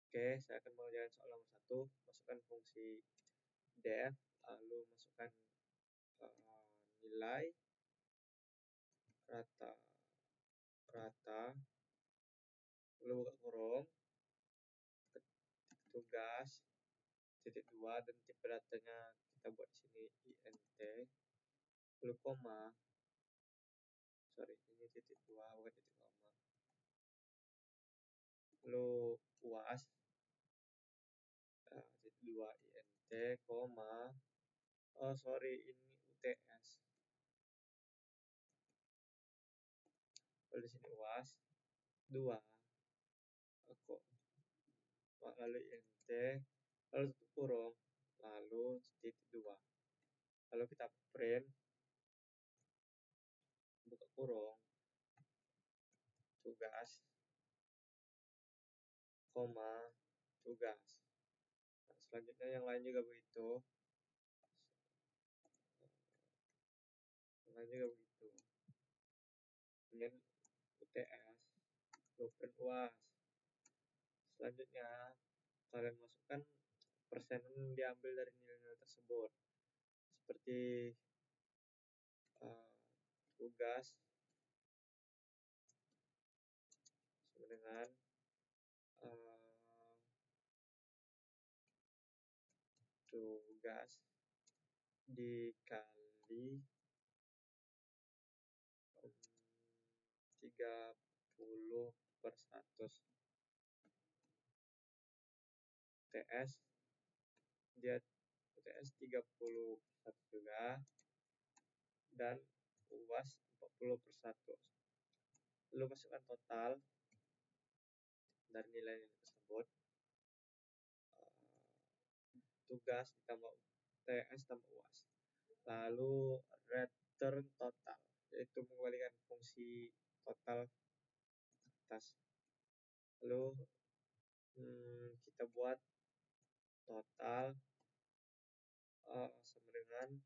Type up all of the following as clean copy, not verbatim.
Oke, saya akan mengerjakan soal nomor 1. Masukkan fungsi def, lalu masukkan nilai rata, lalu buka kurung, tugas, titik 2, dan tipe datanya kita buat di sini int, lalu koma, ini titik 2 bukan titik koma, lalu uas, titik 2 int, koma, ini UTS, lalu di sini uas 2, lalu int, lalu tutup kurung, lalu titik 2, lalu kita print, buka kurung, tugas, koma, tugas. Nah, selanjutnya yang lain juga begitu. Kemudian UTS, print UAS. Selanjutnya kalian masukkan persen diambil dari nilai-nilai tersebut, seperti tugas sama dengan tugas dikali 30/100 UTS, dia UTS 30 juga, dan UAS 40/100. Lalu masukkan total dari nilai-nilai tersebut, tugas ditambah UTS tambah UAS, lalu return total, yaitu mengembalikan fungsi total ke atas. Lalu kita buat total sama dengan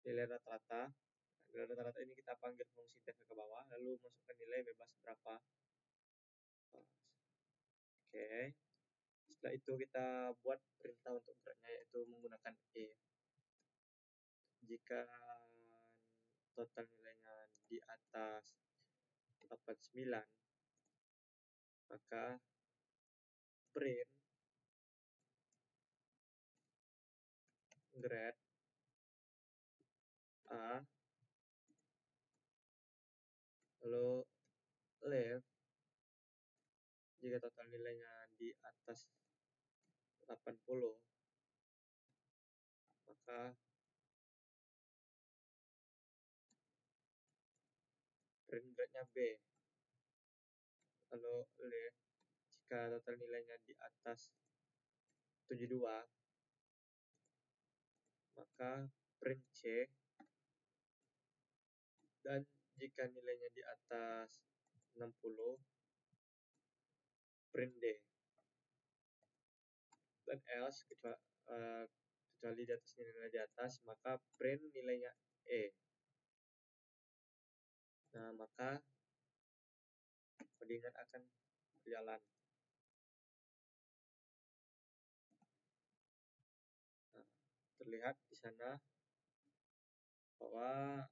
nilai rata-rata. Nilai rata-rata ini kita panggil fungsi def ke bawah, lalu masukkan nilai bebas berapa. Oke. Setelah itu kita buat perintah untuk geraknya, yaitu menggunakan E. Jika total nilainya di atas 89, maka print grade A, lalu left jika total nilainya di atas 80, maka print grade-nya B. Lalu left jika total nilainya di atas 72, maka print C. Dan jika nilainya di atas 60, print D. Dan else kecuali di atas nilai di atas, maka print nilainya E. Nah, maka codingan akan berjalan. Nah, terlihat di sana bahwa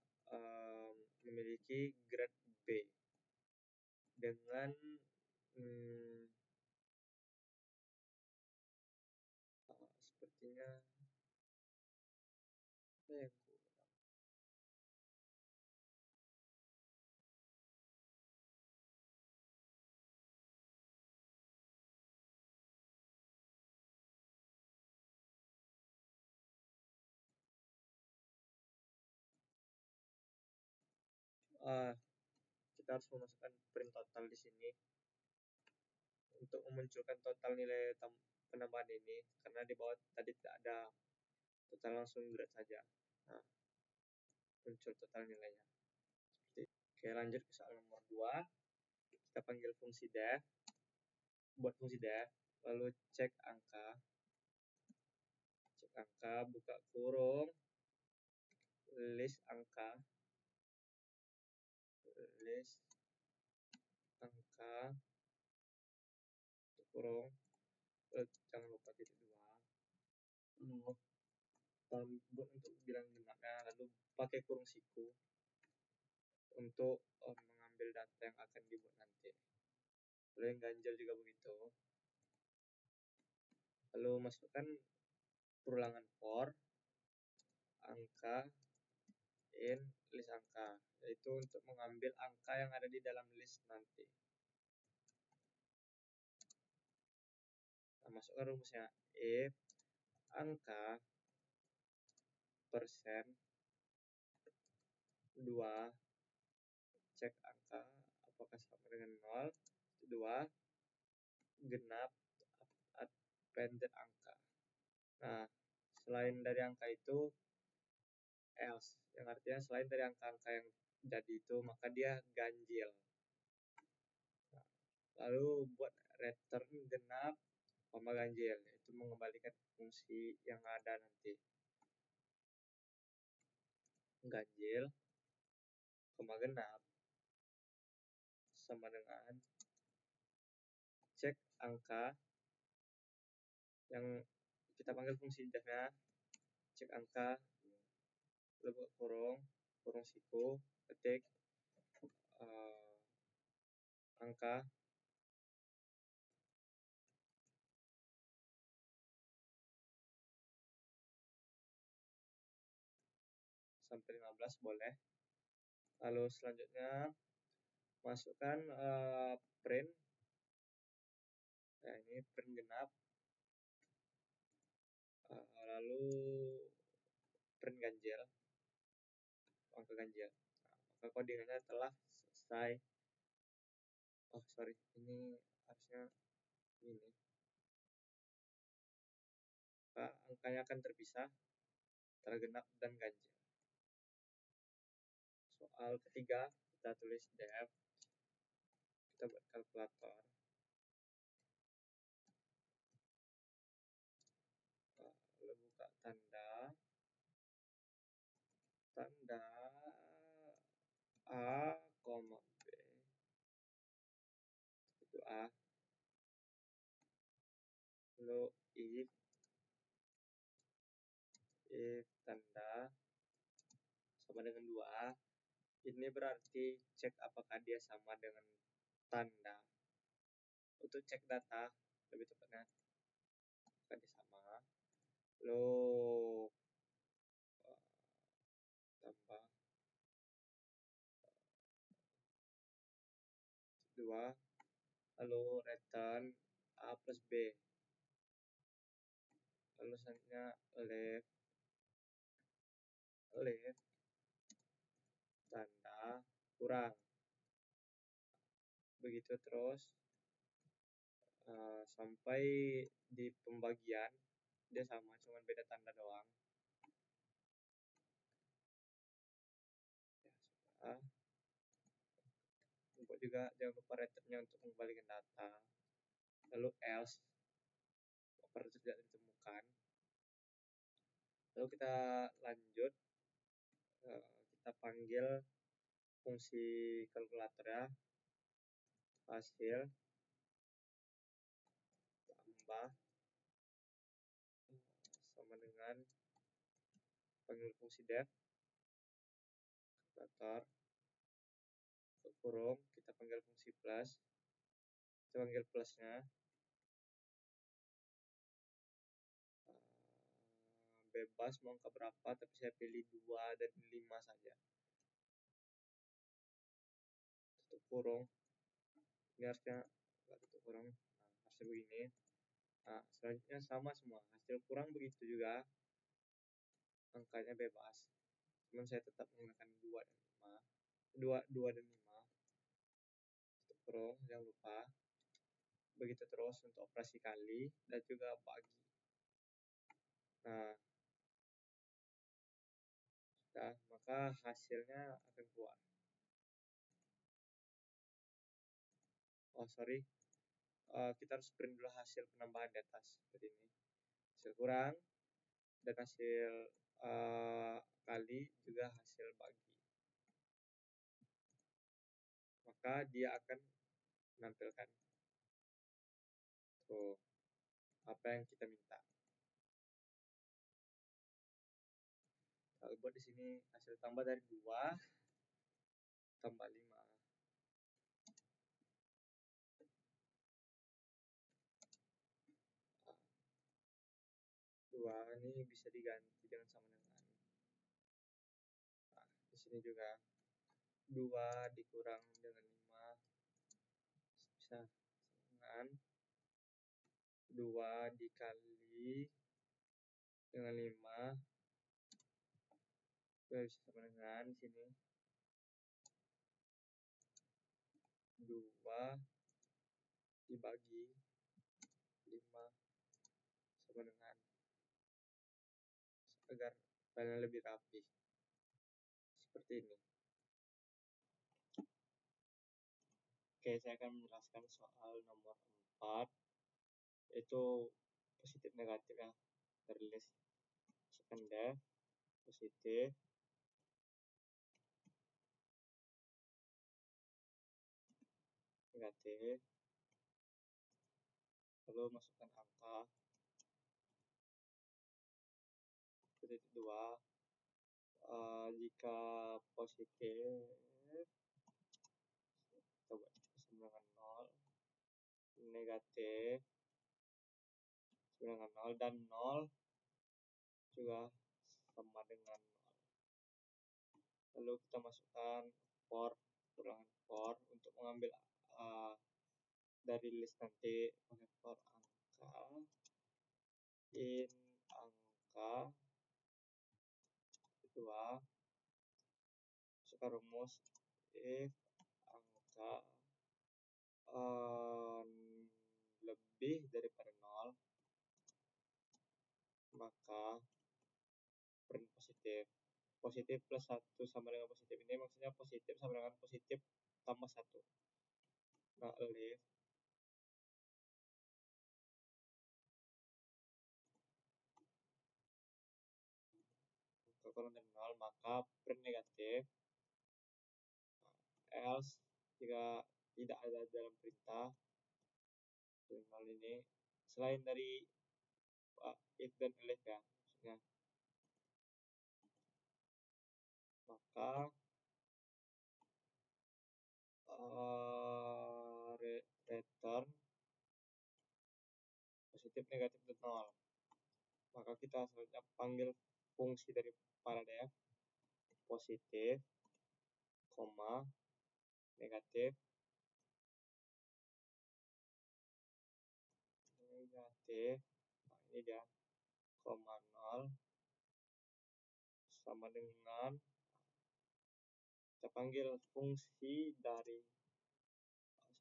memiliki grade B dengan sepertinya kita harus memasukkan print total di sini untuk memunculkan total nilai penambahan ini, karena di bawah tadi tidak ada, total langsung grade saja. Nah, muncul total nilainya. Oke, lanjut ke soal nomor 2. Kita panggil fungsi def, buat fungsi def, lalu cek angka, buka kurung, list angka, tutup kurung, jangan lupa titik 2. Lalu untuk bilang genapnya, lalu pakai kurung siku untuk mengambil data yang akan dibuat nanti. Lalu yang ganjil juga begitu. Lalu masukkan perulangan for angka in list angka, yaitu untuk mengambil angka yang ada di dalam list nanti. Nah, masukkan rumusnya if angka persen 2 cek angka apakah sama dengan 0, 2 genap appended angka. Nah, selain dari angka itu else, yang artinya selain dari angka-angka yang jadi itu maka dia ganjil. Nah, lalu buat return genap koma ganjil, itu mengembalikan fungsi yang ada nanti. Ganjil koma genap sama dengan cek angka yang kita panggil fungsi defnya, cek angka lalu kurung siku ketik angka sampai 15 boleh. Lalu selanjutnya masukkan print. Nah, ini print genap. Lalu print ganjil, angka ganjil. Nah, maka codingannya telah selesai. Oh sorry, ini harusnya ini. Maka angkanya akan terpisah antara genap dan ganjil. Soal ketiga kita tulis def, kita buat kalkulator. Lalu buka tanda A, B itu A, lalu if tanda sama dengan 2A, ini berarti cek apakah dia sama dengan tanda. Untuk cek data lebih tepatnya apakah dia sama, lalu tambah 2, lalu return A plus B, lalu selanjutnya left tanda kurang, begitu terus sampai di pembagian dia sama, cuman beda tanda doang. Ya, sudah. Juga jangan lupa returnnya untuk mengembalikan data. Lalu else operator tidak ditemukan. Lalu kita lanjut, kita panggil fungsi kalkulator ya, hasil tambah sama dengan panggil fungsi def kalkulator kurung, kita panggil fungsi plus, kita panggil plusnya bebas mau angka berapa, tapi saya pilih 2 dan 5 saja. Tutup kurung, ini harusnya nggak tutup kurung, nah, harusnya begini. Nah, selanjutnya sama semua, hasil kurang begitu juga, angkanya bebas, cuman saya tetap menggunakan 2 dan 5. 2 dan 5, tutup kurung, jangan lupa. Begitu terus untuk operasi kali dan juga bagi. Nah, maka hasilnya akan keluar. Oh sorry, kita harus print dulu hasil penambahan di atas seperti ini. Hasil kurang dan hasil kali juga hasil bagi. Maka dia akan menampilkan tuh apa yang kita minta. Kalau buat di sini hasil tambah dari 2 tambah 5. 2 ini bisa diganti dengan sama dengan, nah, di sini juga 2 dikurang dengan 5 bisa dengan 2 dikali dengan 5 juga bisa sama dengan di sini 2 dibagi 5 sama dengan, agar filenya lebih rapi seperti ini. Oke, saya akan menjelaskan soal nomor 4, yaitu positif negatif ya, dari list sekunder positif negatif, lalu masukkan angka titik 2. Jika positif coba sama dengan 0, negatif sama dengan 0, dan 0 juga sama dengan 0. Lalu kita masukkan for, ulangan for untuk mengambil dari list nanti pakai for angka in angka 2, masukkan rumus if angka lebih daripada 0 maka print positif. Positif plus 1 sama dengan positif ini maksudnya positif sama dengan positif tambah 1. Nah, if angka kurang dari 0 maka print negatif. Else jika tidak ada dalam perintah 0 ini selain dari if dan elif ya maksudnya, maka return positif negatif dan 0. Maka kita selanjutnya panggil fungsi dari def positif koma negatif negatif, nah ini dia koma 0 sama dengan, kita panggil fungsi dari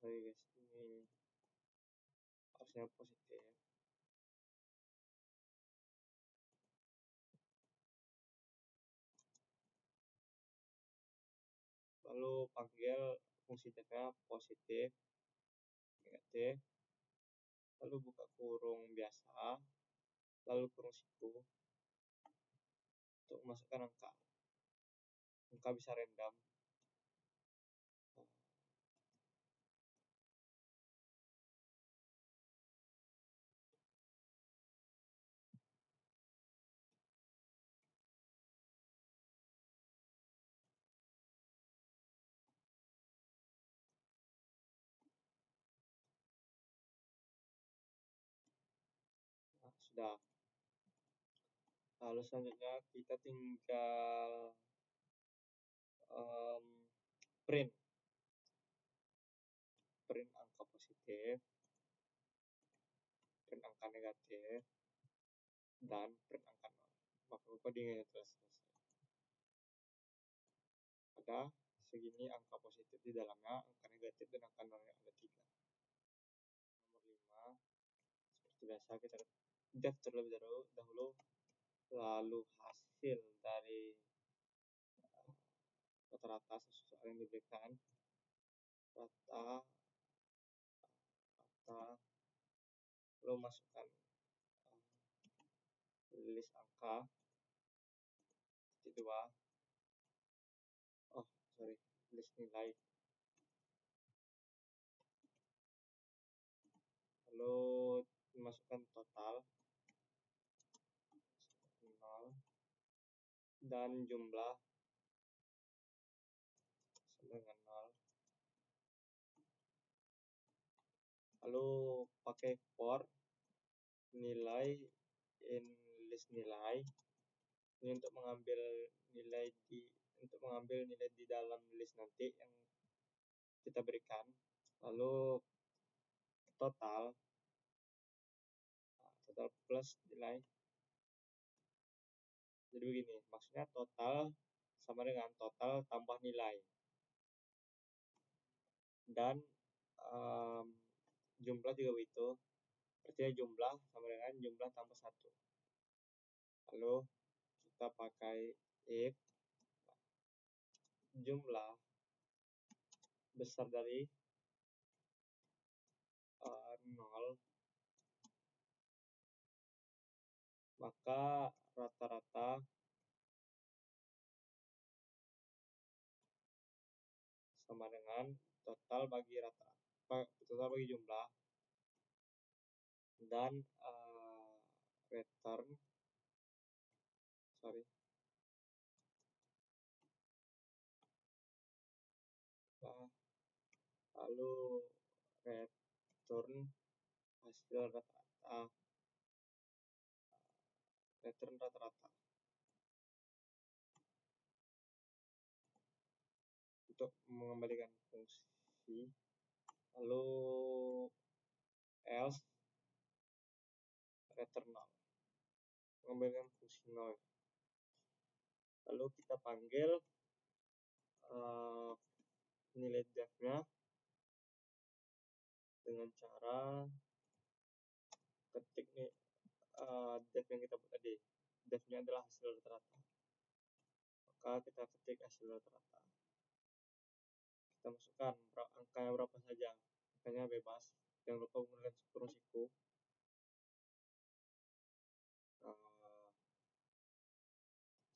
sorry guys, ini harusnya positif, lalu panggil fungsi defnya positif negatif, lalu buka kurung biasa, lalu kurung siku untuk memasukkan angka bisa random. Nah, sudah. Lalu selanjutnya kita tinggal print angka positif, print angka negatif, dan print angka 0. Maka codingnya telah selesai. Ada segini angka positif di dalamnya, angka negatif dan angka 0 yang ada 3. Nomor 5, seperti biasa kita def terlebih dahulu, lalu hasil dari rata-rata sesuatu yang diberikan, rata lalu masukkan list angka titik 2, list nilai, lalu masukkan total 0 dan jumlah sama dengan 0. Lalu pakai for nilai in list nilai ini untuk mengambil nilai di dalam list nanti yang kita berikan. Lalu total plus nilai. Jadi begini, maksudnya total sama dengan total tambah nilai dan jumlah juga begitu. Artinya jumlah sama dengan jumlah tambah 1. Lalu kita pakai if jumlah besar dari 0, maka rata-rata sama dengan total bagi jumlah dan return lalu return hasil rata-rata untuk mengembalikan fungsi. Lalu else return 0, mengembalikan fungsi 0. Lalu kita panggil nilai def-nya dengan cara ketik def yang kita buat tadi. Def-nya adalah hasil rata-rata, maka kita ketik hasil rata-rata. Kita masukkan angkanya berapa saja, angkanya bebas, jangan lupa menggunakan sekurang siku.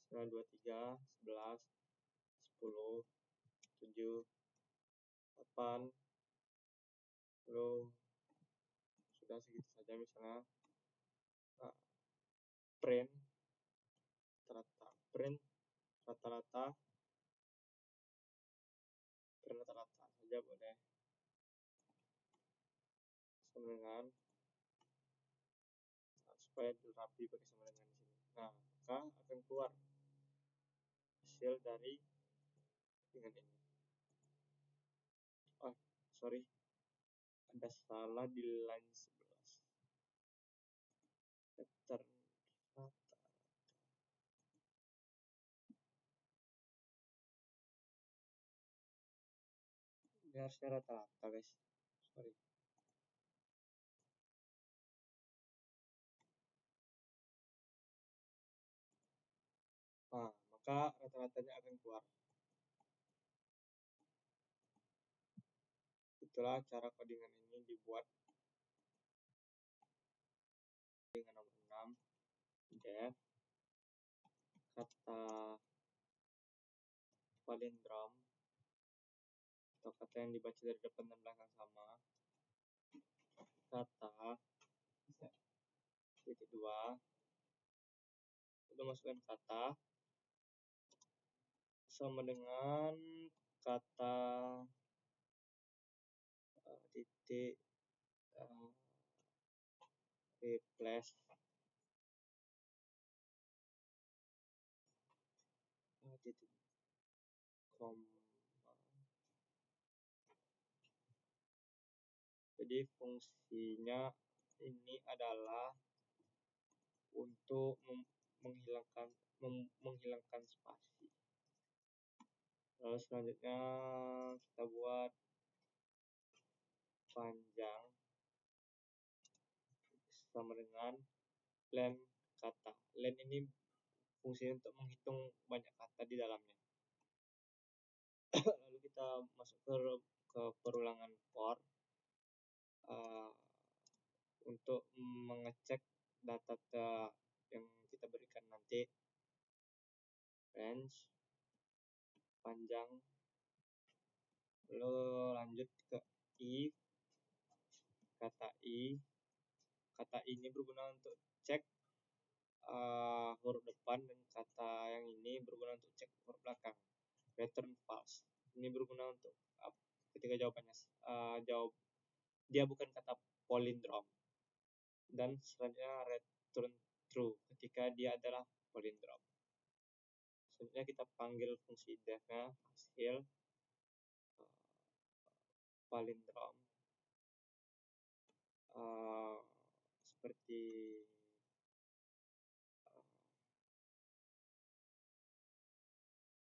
9, 2, 3, 11, 10, 7, 8, lalu sudah segitu saja. Misalnya print rata-rata saja boleh, sama dengan supaya rapi pakai sama dengan di sini. Nah, maka akan keluar hasil dari dengan ini. Ada salah di line 11. Return rata. Ini harusnya rata-rata, guys. Nah, maka rata-ratanya akan keluar. Itulah cara codingan ini dibuat dengan nomor 6 def kata palindrom atau kata yang dibaca dari depan dan belakang sama, kata titik 2, udah masukkan kata sama dengan kata titik replace titik koma. Jadi fungsinya ini adalah untuk menghilangkan spasi. Lalu selanjutnya kita buat panjang sama dengan len kata. Len ini fungsinya untuk menghitung banyak kata di dalamnya. Lalu kita masuk ke perulangan for untuk mengecek data yang kita berikan nanti. Range panjang, lalu lanjut ke if kata i kata ini berguna untuk cek huruf depan, dan kata yang ini berguna untuk cek huruf belakang. Return false. Ini berguna untuk ketika jawabannya jawab dia bukan kata palindrom. Dan selanjutnya return true ketika dia adalah palindrom. Selanjutnya kita panggil fungsi def-nya hasil palindrom seperti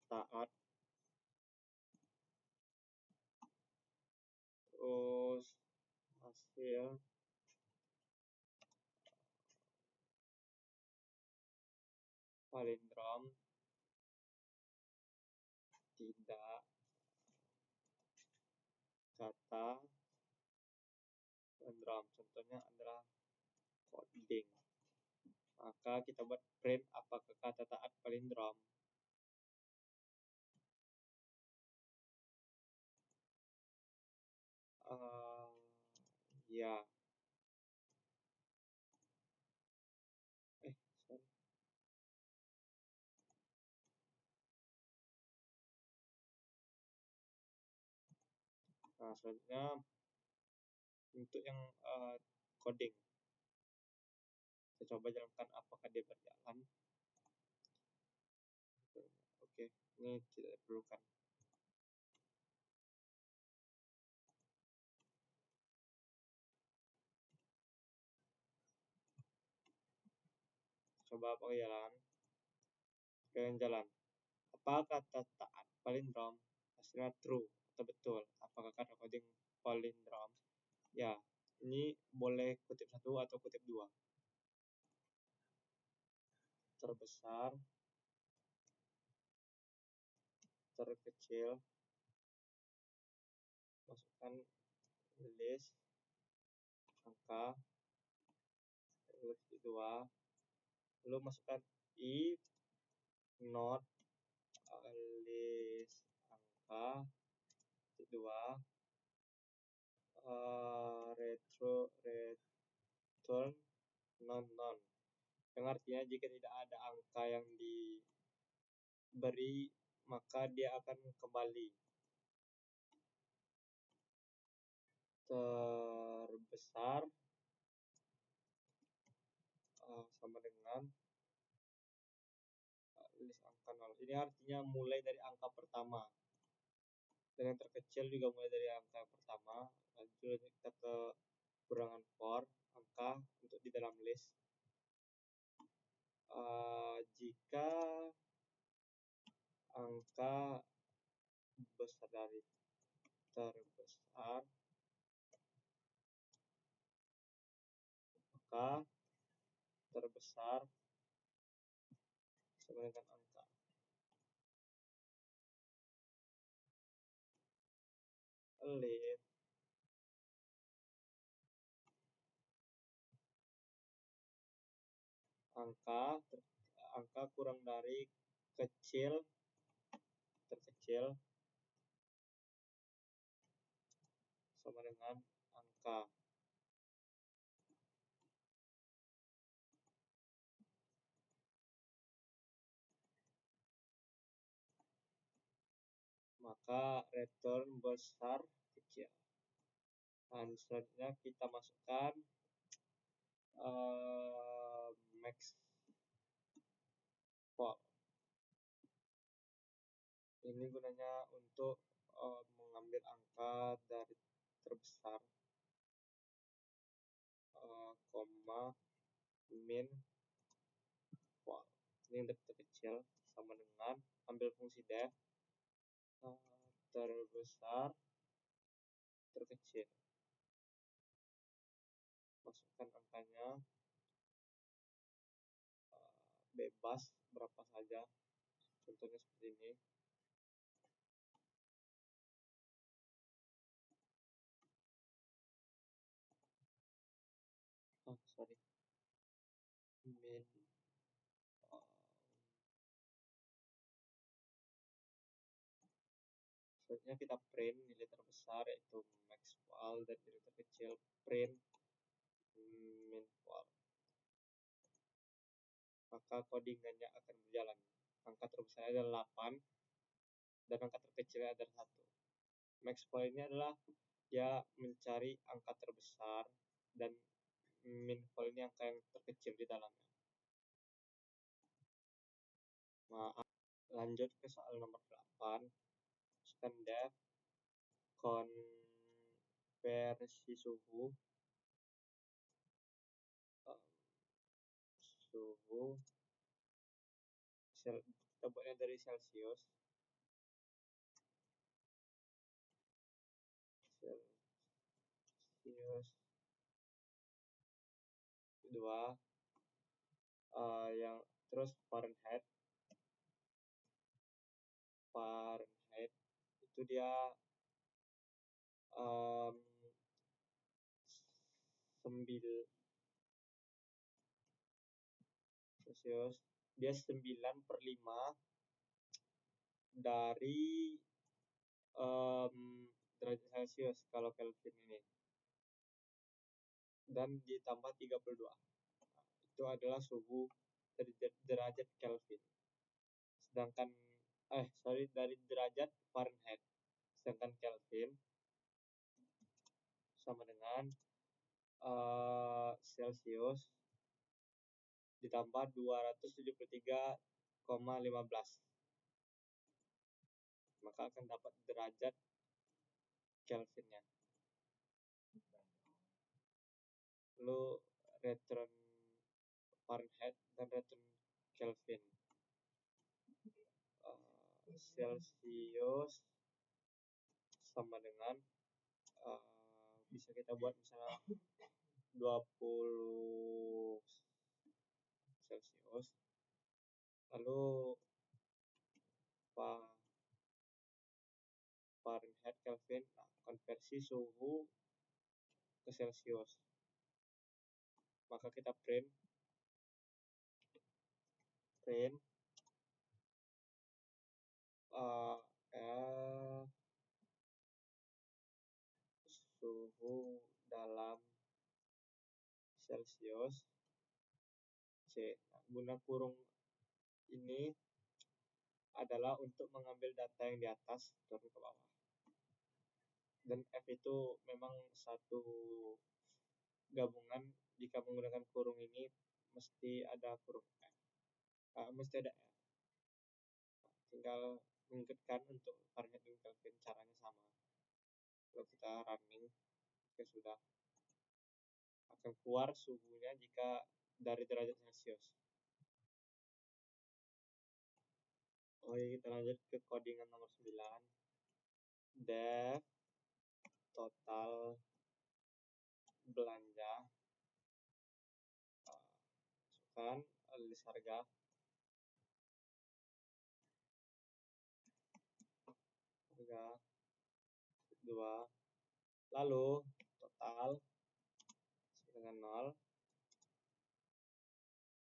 taat, terus hasil palindrom tidak kata palindrom. Contohnya adalah coding. Maka kita buat print apakah kata taat palindrom. Ya. Sorry. Nah, selanjutnya untuk yang coding, saya coba jalankan apakah dia berjalan. Oke, ini tidak diperlukan. Coba pakai jalan. Kalian jalan. Apa kata taat palindrom? Hasilnya true atau betul. Apakah kata coding palindrom? Ya, ini boleh kutip 1 atau kutip 2. Terbesar, terkecil, masukkan list angka, lalu 2, lalu masukkan if not list angka 2 return non, yang artinya jika tidak ada angka yang diberi maka dia akan kembali. Terbesar sama dengan list angka 0. Ini artinya mulai dari angka pertama. Dan yang terkecil juga mulai dari angka pertama. Lanjut kita ke kurangan for angka untuk di dalam list. Jika angka besar dari terbesar, maka terbesar sama dengan angka. List angka kurang dari terkecil sama dengan angka. Maka return besar kecil. Dan selanjutnya kita masukkan max fall. Ini gunanya untuk mengambil angka dari terbesar, min fall. Ini yang terkecil sama dengan ambil fungsi def terbesar terkecil. Masukkan angkanya bebas berapa saja. Contohnya seperti ini. Sorry. Min selanjutnya kita print nilai terbesar yaitu max val, dan nilai terkecil print min maka codingannya akan berjalan. Angka terbesarnya adalah 8 dan angka terkecilnya adalah 1. Max point ini adalah dia mencari angka terbesar dan min point ini angka yang terkecil di dalamnya. Lanjut ke soal nomor 8. Masukkan def konversi suhu kita buatnya dari Celsius kedua yang terus Fahrenheit itu dia 9 Celsius, dia 9/5 dari derajat Celsius kalau Kelvin ini, dan ditambah 32. Itu adalah suhu dari derajat Kelvin. Sedangkan dari derajat Fahrenheit. Sedangkan Kelvin sama dengan Celsius ditambah 273,15. Maka akan dapat derajat Kelvinnya. Lalu return Fahrenheit dan return Kelvin. Celsius sama dengan bisa kita buat misalnya 20 Celsius. Lalu Fahrenheit Kelvin, konversi suhu ke Celsius. Maka kita print suhu dalam Celsius C. Guna kurung ini adalah untuk mengambil data yang di atas turun ke bawah. Dan F itu memang satu gabungan. Jika menggunakan kurung ini mesti ada kurung F. Mesti ada F. Tinggal mengikutkan untuk Fahrenheit dan Kelvin, caranya sama. Kalau kita running, sudah akan keluar suhunya jika dari derajat Celsius. Kita lanjut ke codingan nomor 9. Def total belanja, masukkan list harga, kedua, lalu total dengan 0,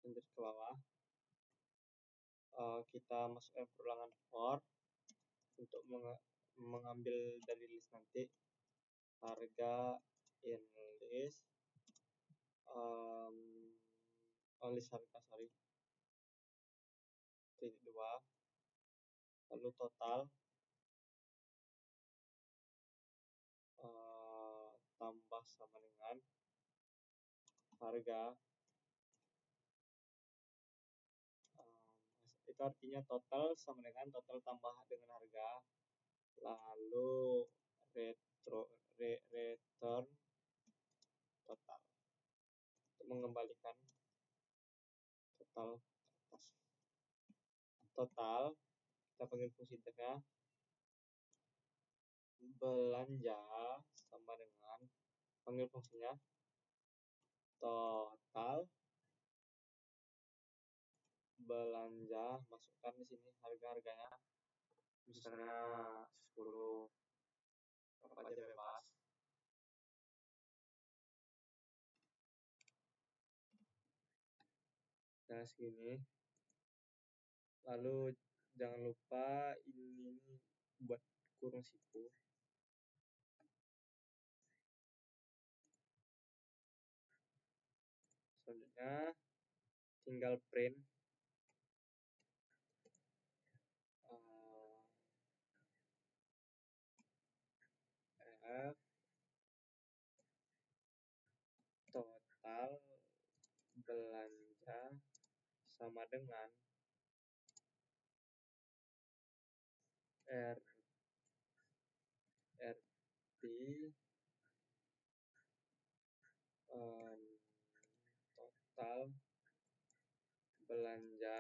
lanjut ke bawah, kita masukkan perulangan for untuk mengambil dari list nanti harga in list, list harga titik 2, lalu total tambah sama dengan harga, itu artinya total sama dengan total tambah dengan harga, lalu return total untuk mengembalikan total ke atas. Total kita panggil fungsi tengah, belanja sama dengan panggil fungsinya total belanja, masukkan di sini harga-harganya, misalnya 10, apa aja bebas. Nah segini. Lalu jangan lupa ini buat kurung siku. Selanjutnya tinggal print F total belanja sama dengan RT total belanja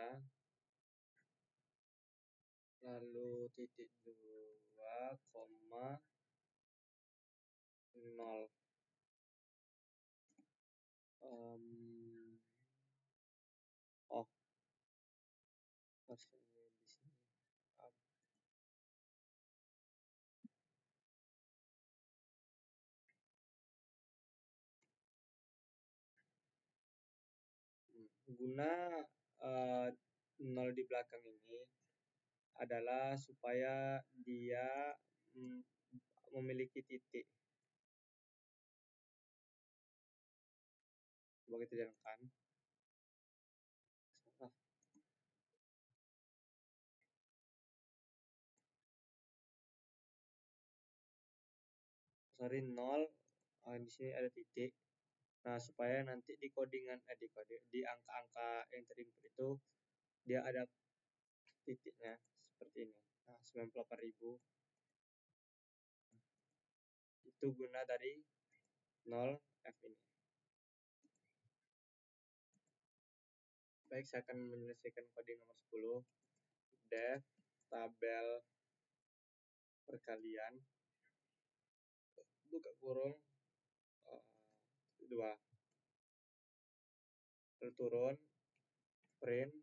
lalu titik 2,0 maksudnya di sini guna 0 di belakang ini adalah supaya dia memiliki titik. Coba kita jalankan. Sorry 0, di sini ada titik. Nah, supaya nanti di codingan di angka-angka yang terinput itu dia ada titiknya seperti ini. Nah, 98.000 itu guna dari 0 F ini. Baik, saya akan menyelesaikan coding nomor 10. Def tabel perkalian buka kurung 2 turun print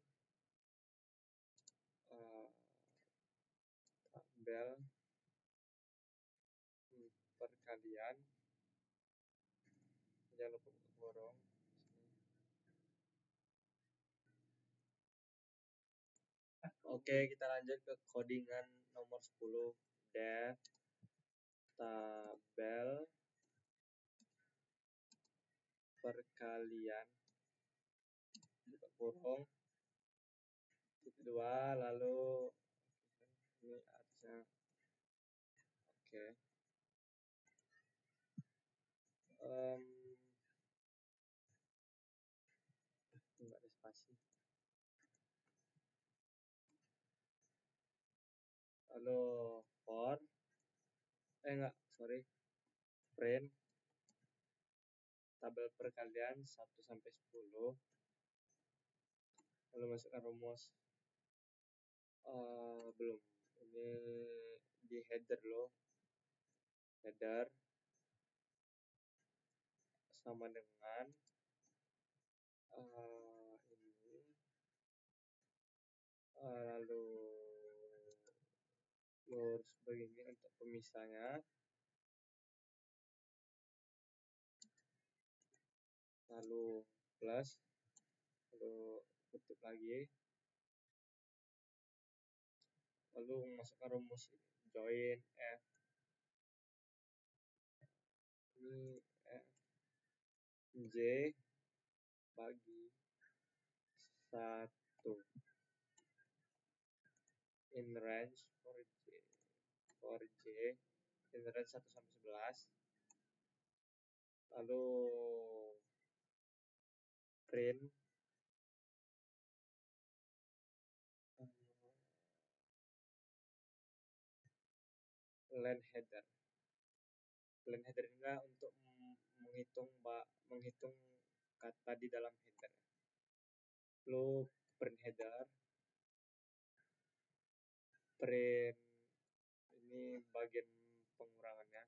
tabel perkalian, jangan lupa buka kurung. Oke, kita lanjut ke codingan nomor 10. Def tabel perkalian buka kurung 2 lalu ini artinya oke. Enggak ada spasi. Lalu for print tabel perkalian 1 sampai 10. Lalu masukkan rumus. Belum. Ini di header loh. Header sama dengan ini. Lalu lurus begini untuk pemisahnya. Lalu plus, lalu tutup lagi, lalu masukkan rumus join F ini F J bagi 1 in range for J in range 1 sampai 11. Lalu print len header. Len header ini untuk menghitung kata di dalam header. Lalu print header, print ini bagian pengurangannya.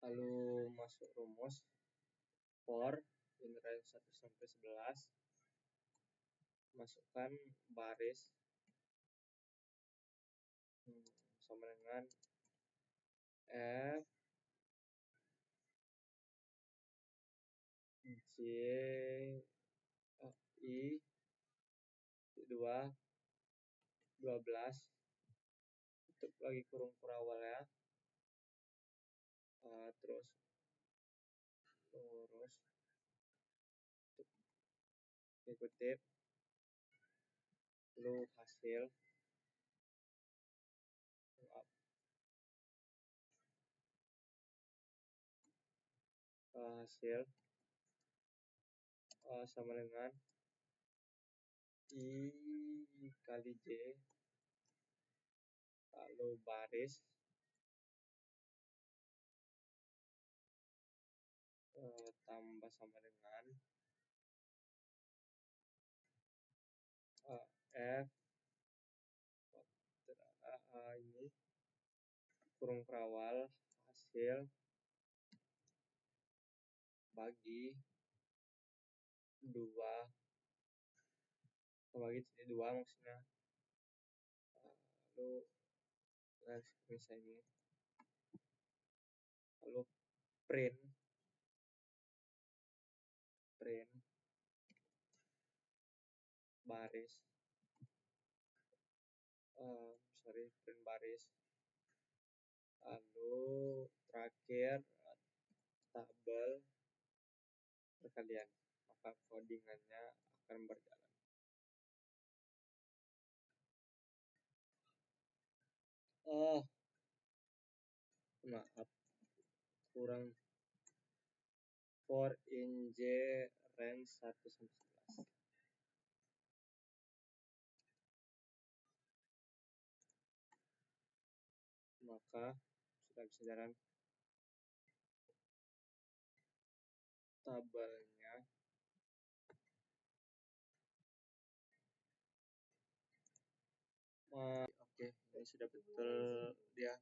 Lalu masuk rumus for in range 1 sampai 11, masukkan baris sama dengan F J I 2 12 tutup lagi kurung kurawal ya. Terus Terus dikutip lalu hasil hasil sama dengan I kali J lalu baris tambah sama dengan F ini kurung perawal hasil bagi 2 maksudnya, lalu misalnya ini lalu print baris print baris lalu terakhir tabel perkalian, maka codingannya akan berjalan. Maaf, kurang for in J range 1-11. Maka sudah bisa jalan tabelnya. Oke, ini sudah betul dia